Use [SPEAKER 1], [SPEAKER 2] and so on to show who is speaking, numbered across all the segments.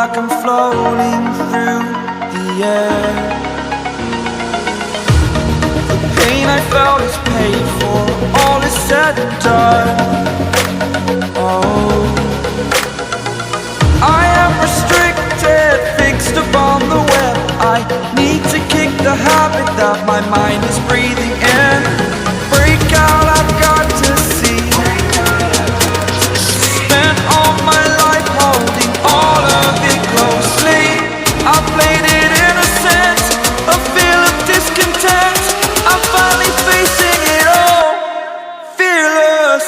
[SPEAKER 1] like I'm floating through the air. The pain I felt is paid for, all is said and done. Oh, I am restricted, fixed upon the web. I need to kick the habit that my mind is breathing in. Break out, I've got to see. Spent all my life holding all of it closely. I played it innocent, a feel of discontent. I'm finally facing it all, fearless.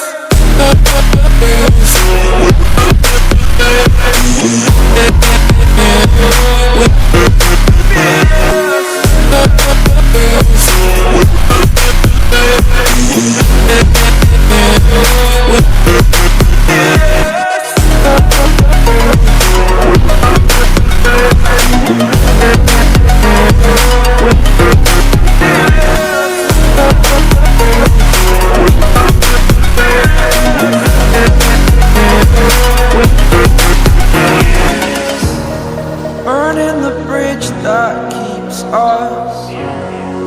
[SPEAKER 1] Burning the bridge that keeps us.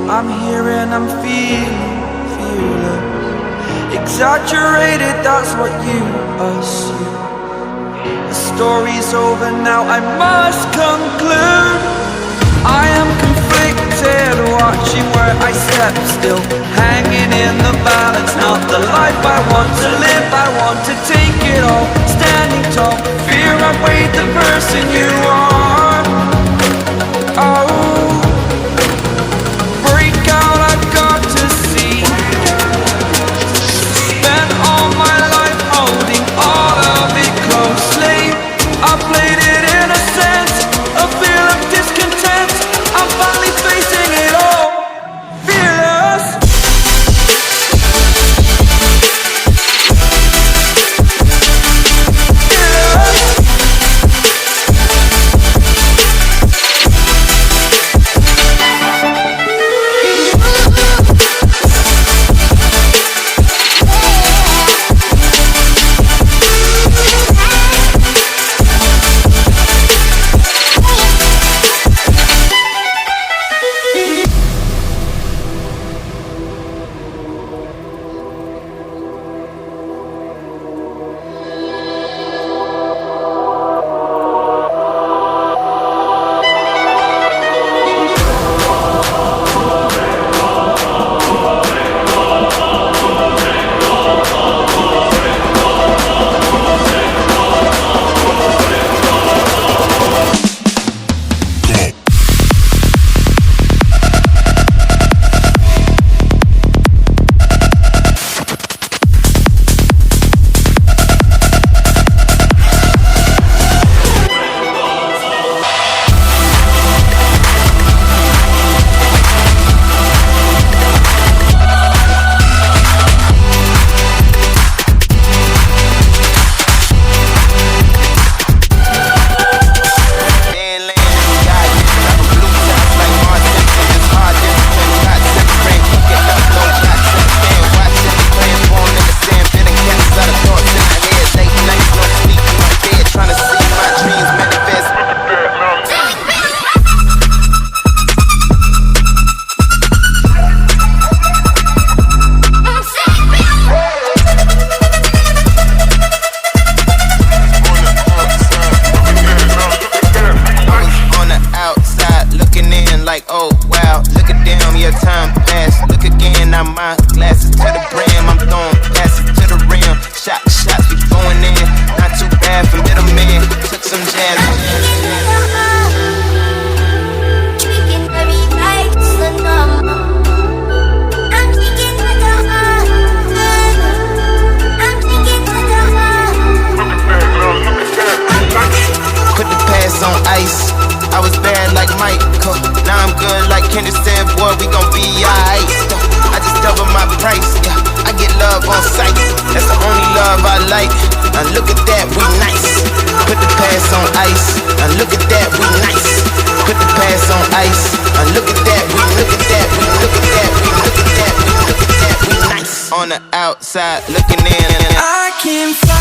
[SPEAKER 1] I'm here and I'm feeling fearless. Exaggerated, that's what you assume. The story's over now, I must conclude. I am conflicted, watching where I step still, hanging in the balance. Not the life I want to live, I want to take it all. Standing tall, fear outweighed the person you are. Oh, break out, I've got to see. Spent all my life holding all of it closely. I played it innocent, a feel of discontent. I'm finally facing it all, fearless.
[SPEAKER 2] On the outside looking in.
[SPEAKER 1] I can fly.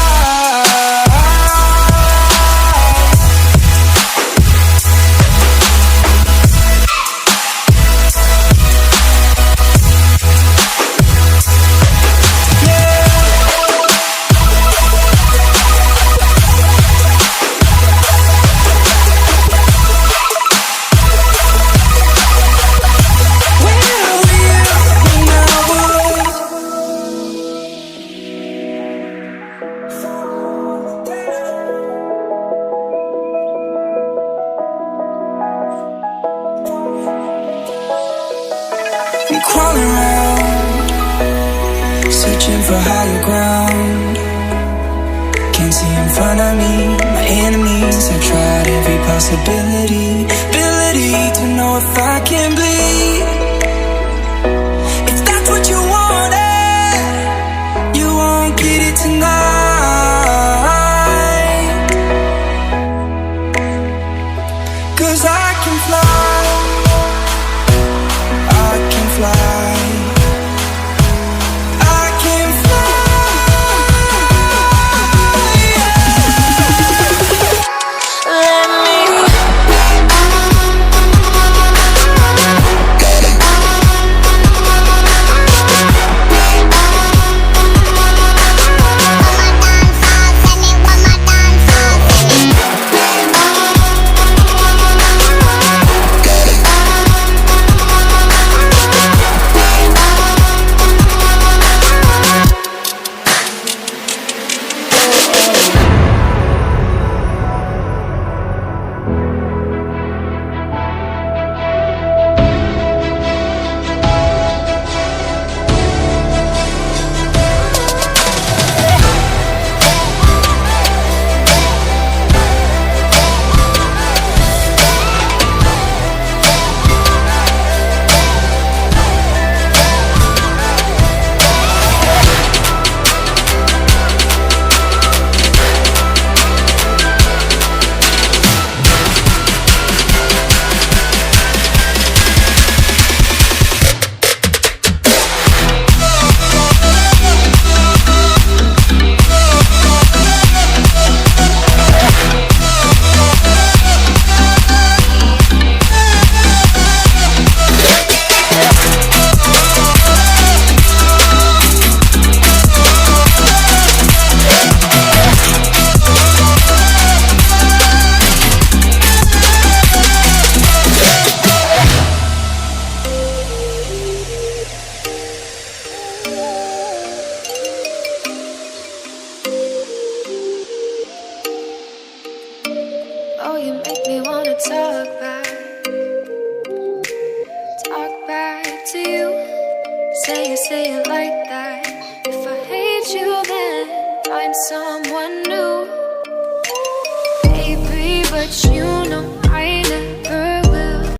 [SPEAKER 1] searching for higher ground. Can't see in front of me, my enemies. I've tried every possibility, ability to know if I can bleed. If that's what you wanted, you won't get it tonight. 'Cause I can fly, I can fly.
[SPEAKER 3] Oh, you make me wanna talk back to you. Say it like that. If I hate you, then find someone new, baby. But you